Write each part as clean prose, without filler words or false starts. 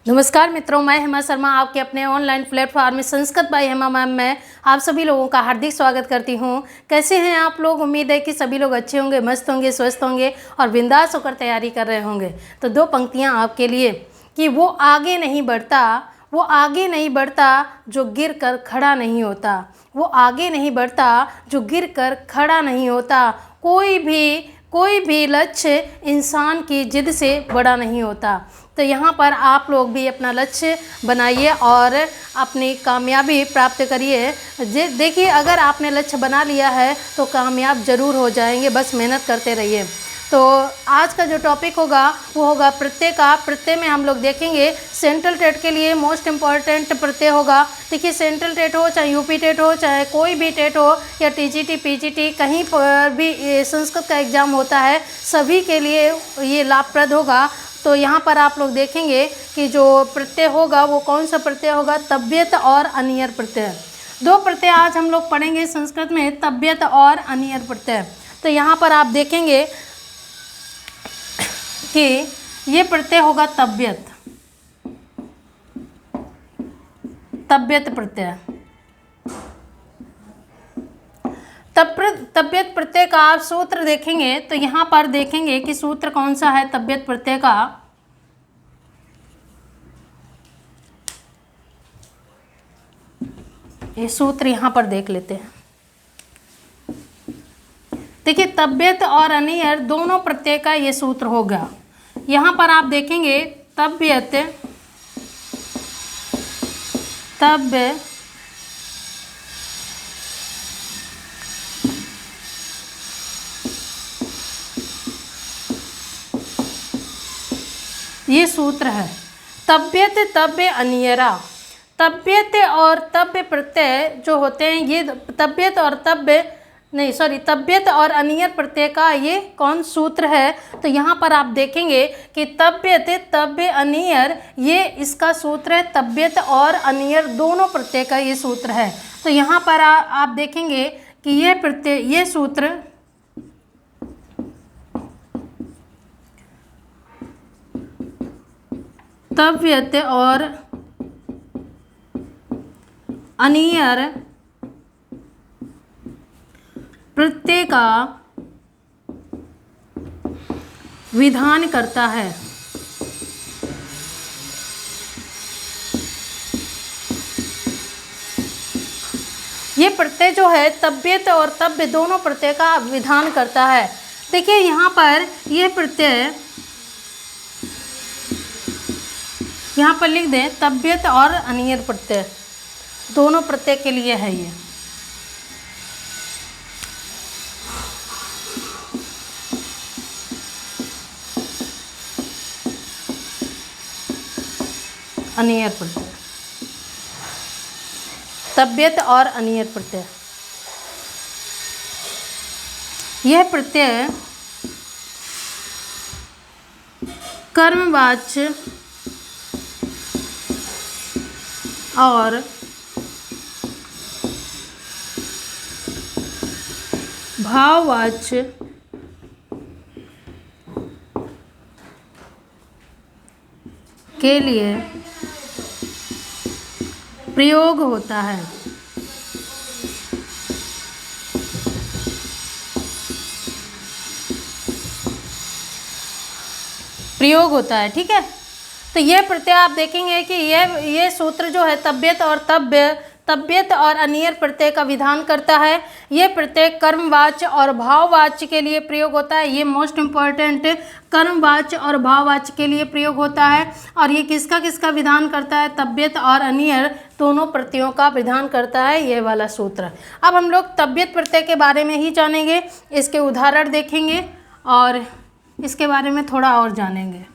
नमस्कार मित्रों, मैं हेमा शर्मा आपके अपने ऑनलाइन प्लेटफॉर्म में संस्कृत बाय हेमा मैम में आप सभी लोगों का हार्दिक स्वागत करती हूं। कैसे हैं आप लोग? उम्मीद है कि सभी लोग अच्छे होंगे, मस्त होंगे, स्वस्थ होंगे और बिंदास होकर तैयारी कर रहे होंगे। तो दो पंक्तियां आपके लिए कि वो आगे नहीं बढ़ता जो गिर कर खड़ा नहीं होता। वो आगे नहीं बढ़ता जो गिर कर खड़ा नहीं होता। कोई भी लक्ष्य इंसान की जिद से बड़ा नहीं होता। तो यहाँ पर आप लोग भी अपना लक्ष्य बनाइए और अपनी कामयाबी प्राप्त करिए। देखिए, अगर आपने लक्ष्य बना लिया है तो कामयाब ज़रूर हो जाएंगे, बस मेहनत करते रहिए। तो आज का जो टॉपिक होगा वो होगा प्रत्यय का। प्रत्यय में हम लोग देखेंगे सेंट्रल टेट के लिए मोस्ट इम्पॉर्टेंट प्रत्यय होगा। देखिए, सेंट्रल टेट हो चाहे यूपी टेट हो चाहे कोई भी टेट हो या टीजीटी पीजीटी, कहीं पर भी संस्कृत का एग्ज़ाम होता है, सभी के लिए ये लाभप्रद होगा। तो यहाँ पर आप लोग देखेंगे कि जो प्रत्यय होगा वो कौन सा प्रत्यय होगा? तब्यत और अनियर प्रत्यय। दो प्रत्यय आज हम लोग पढ़ेंगे संस्कृत में, तब्यत और अनियर प्रत्यय। तो यहाँ पर आप देखेंगे कि ये प्रत्यय होगा तब्यत प्रत्यय। तब्यत प्रत्यय का आप सूत्र देखेंगे तो यहाँ पर देखेंगे कि सूत्र कौन सा है तब्यत प्रत्यय का। ये सूत्र यहाँ पर देख लेते हैं। देखिए, तब्यत और अनियर दोनों प्रत्यय का ये सूत्र होगा। यहाँ पर आप देखेंगे तब्यत ये सूत्र है तब्यत तब्य अनियरा। तब्यत और तब्य प्रत्यय जो होते हैं ये तब्यत और अनियर प्रत्यय का ये कौन सूत्र है? तो यहाँ पर आप देखेंगे कि तब्यत तब्य अनियर ये इसका सूत्र है। तब्यत और अनियर दोनों प्रत्यय का ये सूत्र है। तो यहाँ पर आप देखेंगे कि ये प्रत्यय ये सूत्र तब्यत और अनियर प्रत्यय का विधान करता है। ये प्रत्यय जो है तब्यत और तब्य दोनों प्रत्यय का विधान करता है। देखिए, यहाँ पर यह प्रत्यय यहाँ पर लिख दें तब्यत और अनियर प्रत्यय दोनों प्रत्यय के लिए है ये। अनियर प्रत्यय, तब्यत और अनियर प्रत्यय। यह प्रत्यय कर्मवाच्य और भाववाच्य के लिए प्रयोग होता है। ठीक है। तो ये प्रत्यय आप देखेंगे कि ये सूत्र जो है तब्यत और अनियर प्रत्यय का विधान करता है। ये प्रत्यय कर्मवाच्य और भाववाच्य के लिए प्रयोग होता है। ये मोस्ट इम्पॉर्टेंट कर्मवाच्य और भाववाच्य के लिए प्रयोग होता है। और ये किसका विधान करता है? तब्यत और अनियर दोनों प्रत्ययों का विधान करता है ये वाला सूत्र। अब हम लोग तब्यत प्रत्यय के बारे में ही जानेंगे, इसके उदाहरण देखेंगे और इसके बारे में थोड़ा और जानेंगे।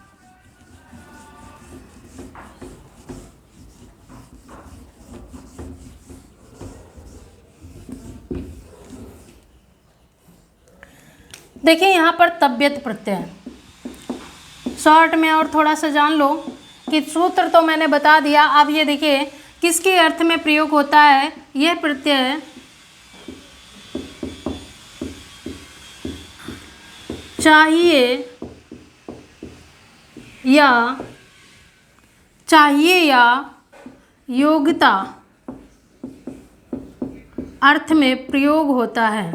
देखिए, यहाँ पर तब्यत प्रत्यय शॉर्ट में और थोड़ा सा जान लो कि सूत्र तो मैंने बता दिया। अब ये देखिए किसके अर्थ में प्रयोग होता है। यह प्रत्यय चाहिए या चाहिए या योग्यता अर्थ में प्रयोग होता है।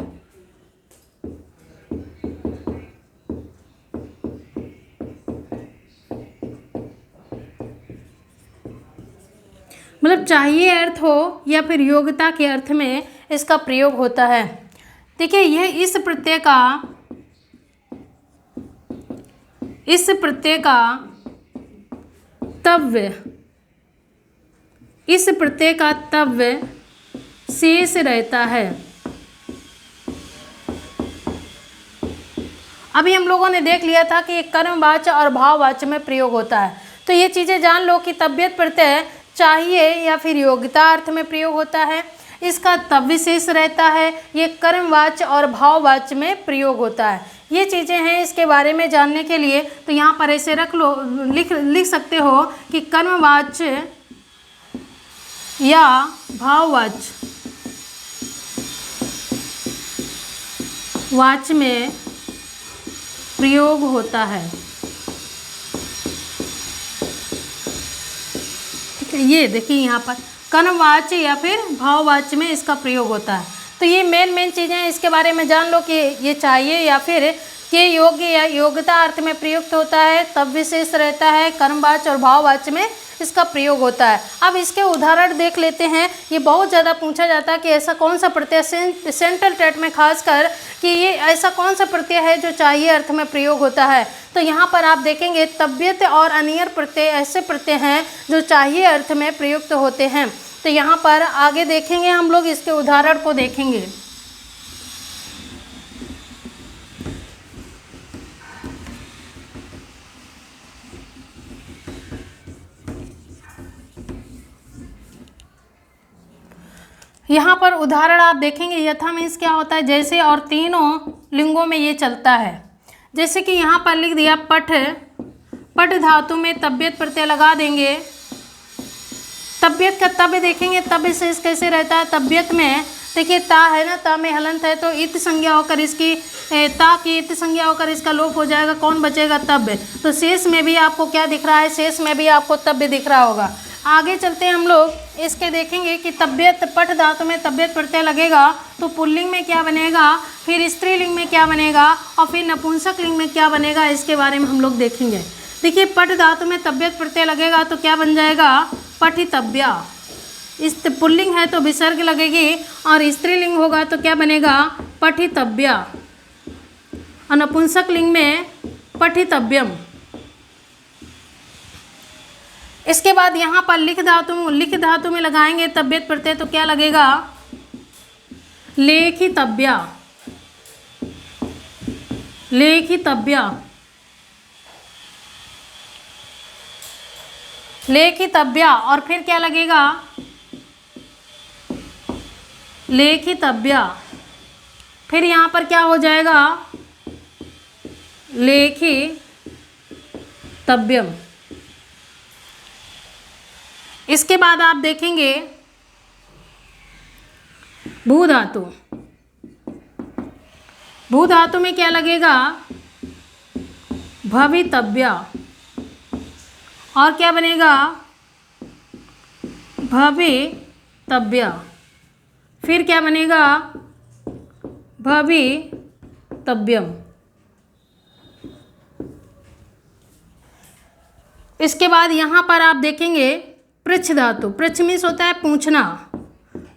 मतलब चाहिए अर्थ हो या फिर योग्यता के अर्थ में इसका प्रयोग होता है। देखिए यह इस प्रत्यय का तव्य शेष रहता है। अभी हम लोगों ने देख लिया था कि कर्मवाच्य और भाववाच्य में प्रयोग होता है। तो ये चीज़ें जान लो कि तव्यत प्रत्यय चाहिए या फिर योग्यता अर्थ में प्रयोग होता है, इसका तव्य शेष रहता है, ये कर्मवाच्य और भाववाच्य में प्रयोग होता है। ये चीज़ें हैं इसके बारे में जानने के लिए। तो यहाँ पर ऐसे रख लो, लिख सकते हो कि कर्मवाच्य या भाववाच्य में प्रयोग होता है। ठीक है, ये देखिए यहाँ पर कर्मवाच्य या फिर भाववाच्य में इसका प्रयोग होता है। तो ये मेन चीज़ें हैं, इसके बारे में जान लो कि ये चाहिए या फिर के योग्य या योग्यता अर्थ में प्रयुक्त होता है, तब विशेष रहता है, कर्मवाच्य और भाववाच्य में इसका प्रयोग होता है। अब इसके उदाहरण देख लेते हैं। ये बहुत ज़्यादा पूछा जाता है कि ऐसा कौन सा प्रत्यय सेंट्रल टेट में खासकर कि ये ऐसा कौन सा प्रत्यय है जो चाहिए अर्थ में प्रयोग होता है। तो यहाँ पर आप देखेंगे तव्यत और अनियर प्रत्यय ऐसे प्रत्यय हैं जो चाहिए अर्थ में प्रयुक्त होते हैं। तो यहाँ पर आगे देखेंगे हम लोग, इसके उदाहरण को देखेंगे। यहाँ पर उदाहरण आप देखेंगे, यथा मीन्स क्या होता है जैसे, और तीनों लिंगों में ये चलता है। जैसे कि यहाँ पर लिख दिया पठ धातु में तव्यत प्रत्यय लगा देंगे। तव्यत का तब देखेंगे, तब शेष कैसे रहता है। तव्यत में देखिए ता है ना, ता में हलंत है तो इत संज्ञा होकर इसकी ता की इत संज्ञा होकर इसका लोप हो जाएगा। कौन बचेगा? तव्य। तो शेष में भी आपको क्या दिख रहा है? शेष में भी आपको तव्य दिख रहा होगा। आगे चलते हैं हम लोग, इसके देखेंगे कि तव्यत पठ धातु में तव्यत प्रत्यय लगेगा तो पुल्लिंग में क्या बनेगा, फिर स्त्रीलिंग में क्या बनेगा और फिर नपुंसक लिंग में क्या बनेगा, इसके बारे में हम लोग देखेंगे। देखिए पठ धातु में तव्यत प्रत्यय लगेगा तो क्या बन जाएगा? पठितव्या। इस पुल्लिंग है तो विसर्ग लगेगी, और स्त्रीलिंग होगा तो क्या बनेगा? पठितव्या। और नपुंसक लिंग में पठितव्यम। इसके बाद यहाँ पर लिख धातु में लगाएंगे तव्यत प्रत्यय तो क्या लगेगा? लेखितव्या। लेखितव्या। लेखितव्या। और फिर क्या लगेगा? लेखितव्या। फिर यहाँ पर क्या हो जाएगा? लेखितव्यम। इसके बाद आप देखेंगे भू धातु। भू धातु में क्या लगेगा? भवितव्या। और क्या बनेगा? भवितव्या। फिर क्या बनेगा? भवितव्यम। इसके बाद यहाँ पर आप देखेंगे पृच्छ धातु। पृच्छ मीन्स होता है पूछना।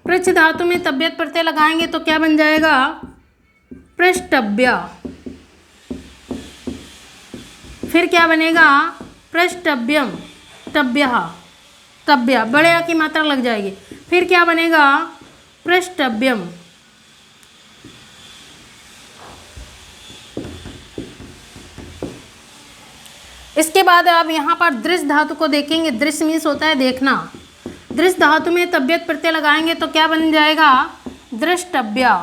पृच्छ धातु में तव्यत प्रत्यय लगाएंगे तो क्या बन जाएगा? पृष्ठव्या। फिर क्या बनेगा? पृष्ठव्यम। तव्यः। तव्या बड़े आ की मात्रा लग जाएगी। फिर क्या बनेगा? पृष्ठव्यम। इसके बाद आप यहाँ पर दृश्य धातु को देखेंगे। दृश्य मीन्स होता है देखना। दृश्य धातु में तव्यत प्रत्यय लगाएंगे तो क्या बन जाएगा? दृष्टव्या।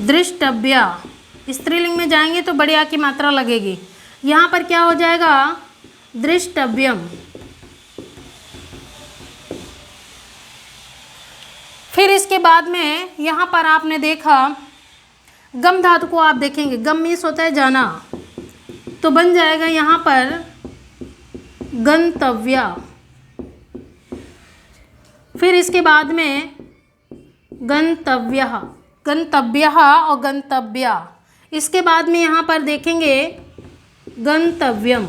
दृष्टव्या। स्त्रीलिंग में जाएंगे तो बड़ी आ की मात्रा लगेगी। यहाँ पर क्या हो जाएगा? दृष्टव्यम। फिर इसके बाद में यहाँ पर आपने देखा गम धातु को आप देखेंगे। गम मीन्स होता है जाना। तो बन जाएगा यहाँ पर गंतव्य। फिर इसके बाद में गंतव्य, गंतव्य और गंतव्य। इसके बाद में यहाँ पर देखेंगे गंतव्यम।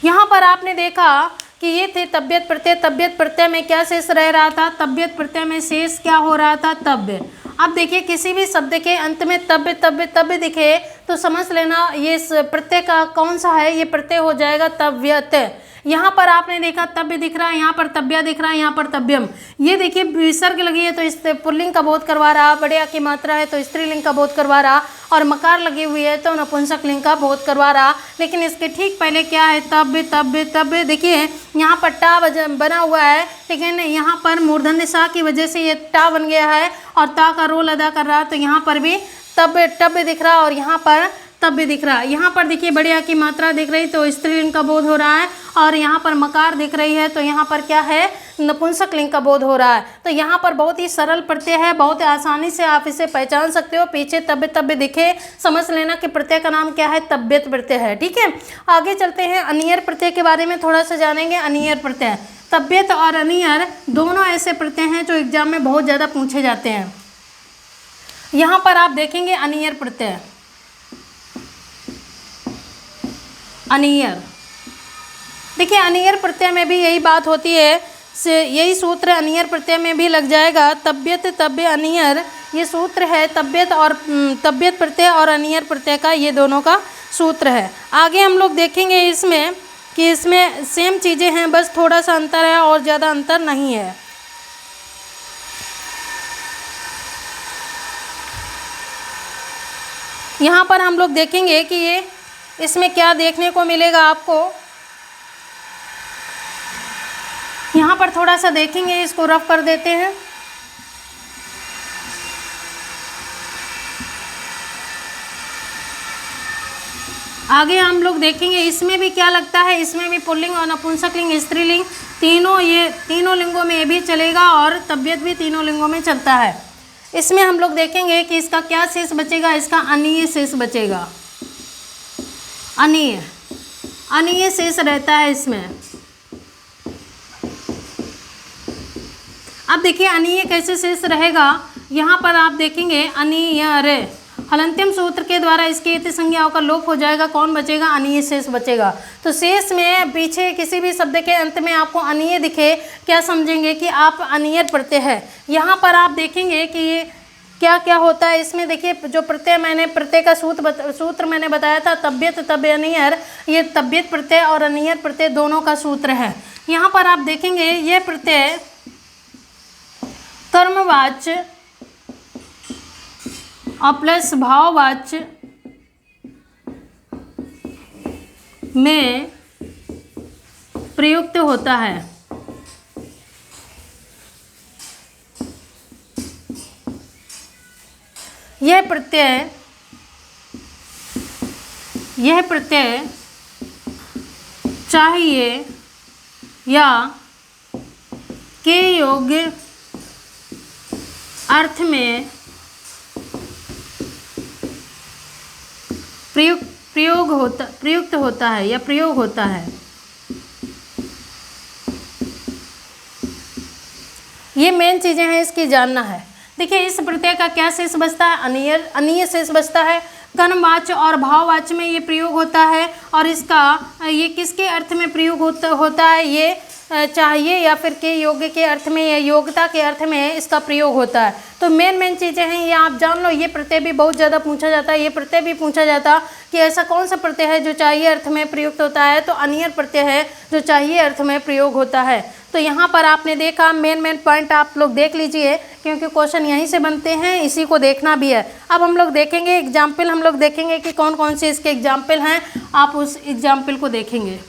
यहाँ पर आपने देखा कि ये थे तबियत प्रत्यय। तबियत प्रत्यय में क्या शेष रह रहा था? तबियत प्रत्यय में शेष क्या हो रहा था? तब्य। अब देखिए किसी भी शब्द के अंत में तब्य तब्य तब्य दिखे तो समझ लेना ये प्रत्यय का कौन सा है, ये प्रत्यय हो जाएगा तव्यत। यहाँ पर आपने देखा तब्य दिख रहा है, यहाँ पर तब्या दिख रहा है, यहाँ पर तब्यम। ये देखिए विसर्ग लगी है तो इस पुल्लिंग का बोध करवा रहा, बढ़िया की मात्रा है तो स्त्रीलिंग का बोध करवा रहा, और मकार लगी हुई है तो नपुंसक लिंग का बोध करवा रहा। लेकिन इसके ठीक पहले क्या है? तब्य तब्य तब्य। देखिए यहाँ पर टा बना हुआ है, लेकिन यहाँ पर मूर्धन्य सा की वजह से ये टा बन गया है और ता का रोल अदा कर रहा है, तो यहाँ पर भी तब्य टब्य दिख रहा और यहाँ पर तब्य दिख रहा है। यहाँ पर देखिए बढ़िया की मात्रा दिख रही तो स्त्रीलिंग का बोध हो रहा है, और यहाँ पर मकार दिख रही है तो यहाँ पर क्या है? नपुंसक लिंग का बोध हो रहा है। तो यहाँ पर बहुत ही सरल प्रत्यय है, बहुत आसानी से आप इसे पहचान सकते हो। पीछे तब्य तब्य दिखे समझ लेना कि प्रत्यय का नाम क्या है? तब्यत प्रत्यय है। ठीक है, आगे चलते हैं। अनियर प्रत्यय के बारे में थोड़ा सा जानेंगे। अनियर प्रत्यय, तब्यत और अनियर दोनों ऐसे प्रत्यय हैं जो एग्जाम में बहुत ज़्यादा पूछे जाते हैं। यहाँ पर आप देखेंगे अनियर प्रत्यय, अनियर। देखिए अनियर प्रत्यय में भी यही बात होती है, यही सूत्र अनियर प्रत्यय में भी लग जाएगा। तब्यत तब्य अनियर, ये सूत्र है तब्यत और तब्यत प्रत्यय और अनियर प्रत्यय का, ये दोनों का सूत्र है। आगे हम लोग देखेंगे इसमें कि इसमें सेम चीज़ें हैं, बस थोड़ा सा अंतर है और ज़्यादा अंतर नहीं है। यहाँ पर हम लोग देखेंगे कि ये इसमें क्या देखने को मिलेगा आपको। यहाँ पर थोड़ा सा देखेंगे, इसको रफ कर देते हैं। आगे हम लोग देखेंगे इसमें भी क्या लगता है। इसमें भी पुल्लिंग और नपुंसकलिंग, स्त्रीलिंग तीनों, ये तीनों लिंगों में ये भी चलेगा और तबियत भी तीनों लिंगों में चलता है। इसमें हम लोग देखेंगे कि इसका क्या शेष बचेगा? इसका अनीय शेष बचेगा। अनीय, अनीय शेष रहता है इसमें। अब देखिए अनीय कैसे शेष रहेगा। यहाँ पर आप देखेंगे अनीयर, हलंत्यम सूत्र के द्वारा इसकी इति संज्ञाओं का लोप हो जाएगा। कौन बचेगा? अनीय शेष बचेगा। तो शेष में पीछे किसी भी शब्द के अंत में आपको अनीय दिखे, क्या समझेंगे कि आप अनीयर प्रत्यय है। यहाँ पर आप देखेंगे कि ये क्या क्या होता है। इसमें देखिए जो प्रत्यय मैंने प्रत्यय का सूत्र मैंने बताया था, तब्यत तब्य अनीयर, ये तब्यत प्रत्यय और अनीयर प्रत्यय दोनों का सूत्र है। यहाँ पर आप देखेंगे ये प्रत्यय कर्मवाच्य और प्लस भाववाच्य में प्रयुक्त होता है। यह प्रत्यय चाहिए या के योग्य अर्थ में प्रयुक्त होता है या प्रयोग होता है। ये मेन चीज़ें हैं, इसकी जानना है। देखिए इस प्रत्यय का क्या शेष बचता है? अनीयर, अनीय शेष बचता है। कर्मवाच्य और भाववाच्य में ये प्रयोग होता है, और इसका ये किसके अर्थ में प्रयोग होता है? ये चाहिए या फिर के योग्य के अर्थ में या योग्यता के अर्थ में इसका प्रयोग होता है। तो मेन चीज़ें हैं ये आप जान लो। ये प्रत्यय भी बहुत ज़्यादा पूछा जाता है। ये प्रत्यय भी पूछा जाता कि ऐसा कौन सा प्रत्यय है जो चाहिए अर्थ में प्रयुक्त होता है, तो अनीयर प्रत्यय है जो चाहिए अर्थ में प्रयोग होता है। तो यहाँ पर आपने देखा मेन पॉइंट आप लोग देख लीजिए, क्योंकि क्वेश्चन यहीं से बनते हैं, इसी को देखना भी है। अब हम लोग देखेंगे एग्जाम्पल, हम लोग देखेंगे कि कौन कौन से इसके एग्जाम्पल हैं। आप उस एग्जाम्पल को देखेंगे।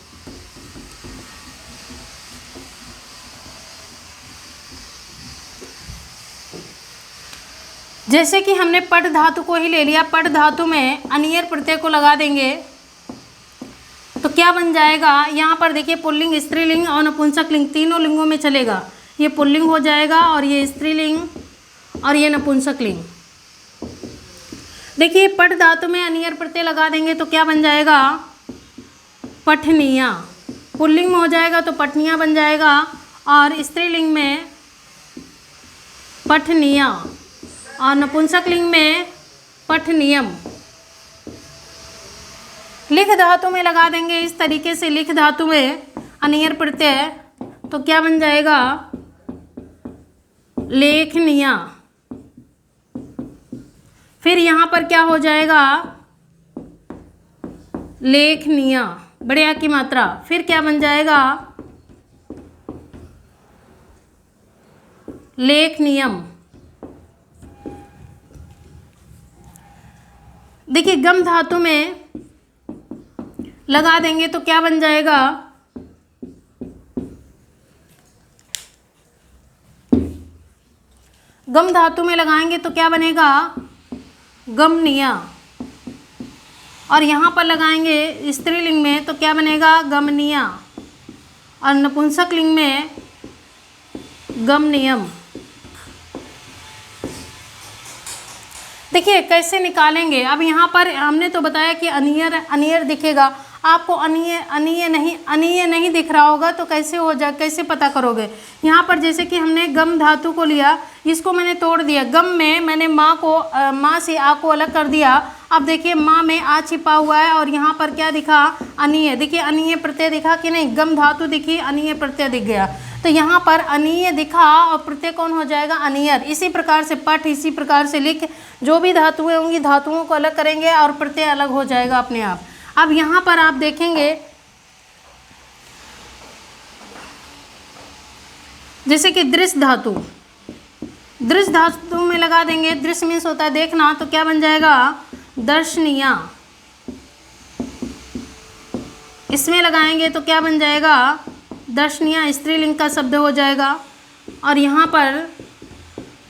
जैसे कि हमने पट धातु को ही ले लिया, पट धातु में अनीयर प्रत्यय को लगा देंगे तो क्या बन जाएगा? यहाँ पर देखिए पुल्लिंग, स्त्रीलिंग और नपुंसक लिंग तीनों लिंगों में चलेगा। ये पुल्लिंग हो जाएगा और ये स्त्रीलिंग और ये नपुंसक लिंग। देखिए पठ धातु में अनियर प्रत्यय लगा देंगे तो क्या बन जाएगा, पठनिया। पुल्लिंग में हो जाएगा तो पठनिया बन जाएगा, और स्त्रीलिंग में पठनिया, और नपुंसक लिंग में पठनियम। लिख धातु में लगा देंगे इस तरीके से, लिख धातु में अनियर प्रत्यय तो क्या बन जाएगा, लेखनिया। फिर यहाँ पर क्या हो जाएगा, लेखनिया, बड़े आ की मात्रा। फिर क्या बन जाएगा, लेखनियम। देखिए गम धातु में लगा देंगे तो क्या बन जाएगा, गम धातु में लगाएंगे तो क्या बनेगा, गमनिया। और यहाँ पर लगाएंगे स्त्रीलिंग में तो क्या बनेगा, गमनिया, और नपुंसक लिंग में गमनियम। देखिए कैसे निकालेंगे। अब यहाँ पर हमने तो बताया कि अनियर अनियर दिखेगा, आपको अनीय नहीं दिख रहा होगा तो कैसे हो जाए, कैसे पता करोगे। यहाँ पर जैसे कि हमने गम धातु को लिया, इसको मैंने तोड़ दिया, गम में मैंने माँ से आ को अलग कर दिया। अब देखिए माँ में आ छिपा हुआ है और यहाँ पर क्या दिखा, अनीय। देखिए अनीय प्रत्यय दिखा कि नहीं, गम धातु दिखी, अनीय प्रत्यय दिख गया। तो यहाँ पर अनीय दिखा और प्रत्यय कौन हो जाएगा, अनियर। इसी प्रकार से पठ, इसी प्रकार से लिख, जो भी धातुएं होंगी धातुओं को अलग करेंगे और प्रत्यय अलग हो जाएगा अपने आप। अब यहाँ पर आप देखेंगे जैसे कि दृश्य धातु, दृश्य धातु में लगा देंगे, दृश्य मीन्स होता है देखना, तो क्या बन जाएगा, दर्शनीया। इसमें लगाएंगे तो क्या बन जाएगा, दर्शनीय, स्त्रीलिंग का शब्द हो जाएगा। और यहाँ पर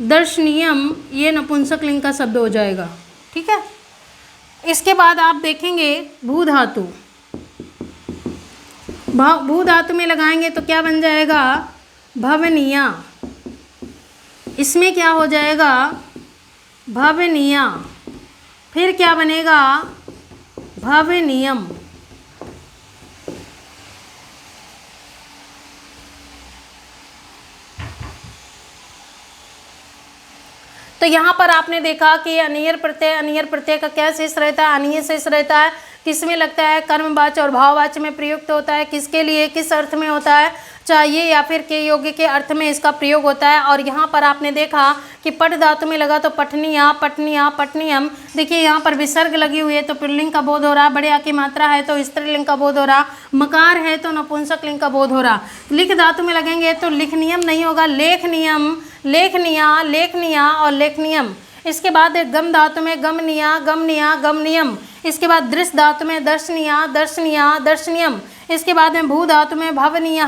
दर्शनीयम, ये नपुंसक लिंग का शब्द हो जाएगा। ठीक है। इसके बाद आप देखेंगे भू धातु, भू धातु में लगाएंगे तो क्या बन जाएगा, भवनिया। इसमें क्या हो जाएगा, भवनिया। फिर क्या बनेगा, भवनियम। तो यहाँ पर आपने देखा कि अनियर प्रत्यय का क्या शेष रहता है, अनीय शेष रहता है। किस में लगता है, कर्मवाच्य और भाववाच्य में प्रयुक्त होता है। किसके लिए, किस अर्थ में होता है, चाहिए या फिर के योग्य के अर्थ में इसका प्रयोग होता है। और यहाँ पर आपने देखा कि पठ धातु में लगा तो पठनिया, पठनिया, पठनियम। देखिए यहाँ पर विसर्ग लगी हुई है तो पुल्लिंग का बोध हो रहा, बड़े आ की मात्रा है तो स्त्रीलिंग का बोध हो रहा, मकार है तो नपुंसक लिंग का बोध हो रहा। लिख धातु में लगेंगे तो लिखनियम नहीं होगा, लेखनियम, लेखनिया, लेखनिया और लेखनियम। इसके बाद गम धातु में गमनिया, गमनिया, गमनियम। इसके बाद दृश्य धातु में दर्शनिया, दर्शनिया, दर्शनियम। इसके बाद में भू धातु में भवनिया,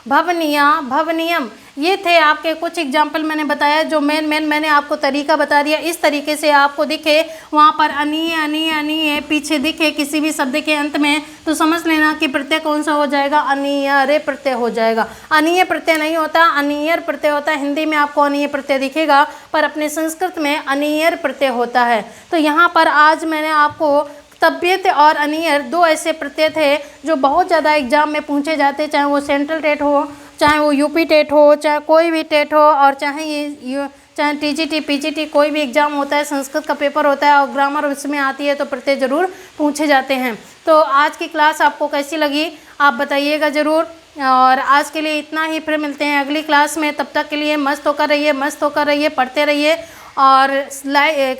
भवनिया, भवनियम। ये थे आपके कुछ एग्जाम्पल मैंने बताया, जो मेन मैंने आपको तरीका बता दिया। इस तरीके से आपको दिखे वहाँ पर अनीय, अनीय, अनीय पीछे दिखे किसी भी शब्द के अंत में, तो समझ लेना कि प्रत्यय कौन सा हो जाएगा, अनीय प्रत्यय हो जाएगा। अनीय प्रत्यय नहीं होता, अनीयर प्रत्यय होता है। हिंदी में आपको अनीय प्रत्यय दिखेगा, पर अपने संस्कृत में अनीयर प्रत्यय होता है। तो यहाँ पर आज मैंने आपको तबियत और अनियर दो ऐसे प्रत्यय थे जो बहुत ज़्यादा एग्जाम में पूछे जाते, चाहे वो सेंट्रल टेट हो, चाहे वो यूपी टेट हो, चाहे कोई भी टेट हो, और चाहे टीजीटी, पीजीटी, कोई भी एग्जाम होता है, संस्कृत का पेपर होता है और ग्रामर उसमें आती है तो प्रत्यय जरूर पूछे जाते हैं। तो आज की क्लास आपको कैसी लगी आप बताइएगा ज़रूर। और आज के लिए इतना ही, फिर मिलते हैं अगली क्लास में। तब तक के लिए मस्त होकर रहिए, पढ़ते रहिए और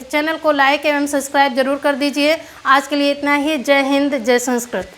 चैनल को लाइक एवं सब्सक्राइब जरूर कर दीजिए। आज के लिए इतना ही। जय हिंद, जय संस्कृत।